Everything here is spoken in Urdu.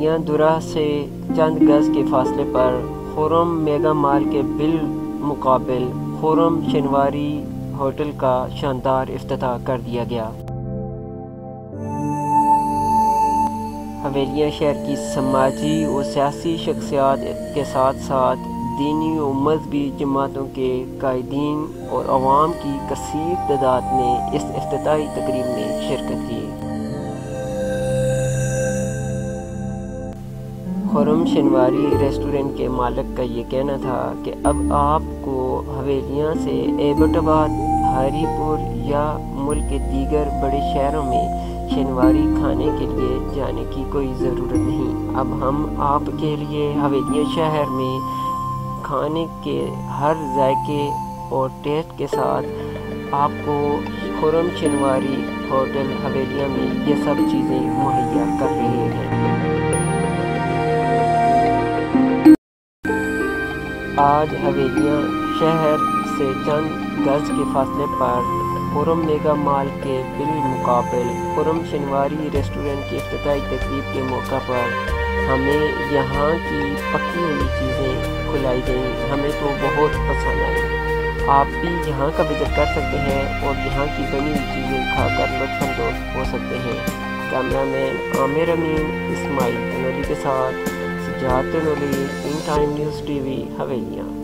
حویلیاں درہ سے چند گز کے فاصلے پر خرم میگا مال کے بالمقابل خرم شنواری ہوٹل کا شاندار افتتاح کر دیا گیا۔ حویلیاں شہر کی سماجی و سیاسی شخصیات کے ساتھ ساتھ دینی و مذہبی جماعتوں کے قائدین اور عوام کی کثیر تعداد نے اس افتتاحی تقریب میں شرکت کی۔ خرم شنواری ریسٹورنٹ کے مالک کا یہ کہنا تھا کہ اب آپ کو حویلیاں سے ایبٹ آباد، ہری پور یا ملک کے دیگر بڑے شہروں میں شنواری کھانے کے لیے جانے کی کوئی ضرورت نہیں۔ اب ہم آپ کے لیے حویلیاں شہر میں کھانے کے ہر ذائقے اور ٹیسٹ کے ساتھ آپ کو خرم شنواری ہوٹل حویلیاں میں یہ سب چیزیں مہیا کر رہے ہیں۔ آج حویلیاں شہر سے چند گز کے فاصلے پر خرم میگا مال کے بالمقابل خرم شنواری ریسٹورنٹ کی افتتاحی تقریب کے موقع پر ہمیں یہاں کی پکی ہوئی چیزیں کھلائی گئیں۔ ہمیں تو بہت پسند آئی۔ آپ بھی یہاں کا وزٹ کر سکتے ہیں اور یہاں کی بنی ہوئی چیزیں کھا کر لطف اندوز ہو سکتے ہیں۔ کیمرہ مین عامر امین اسماعیل تنولی کے ساتھ Sajjad Tanoli, In Time News TV وی حویلیاں۔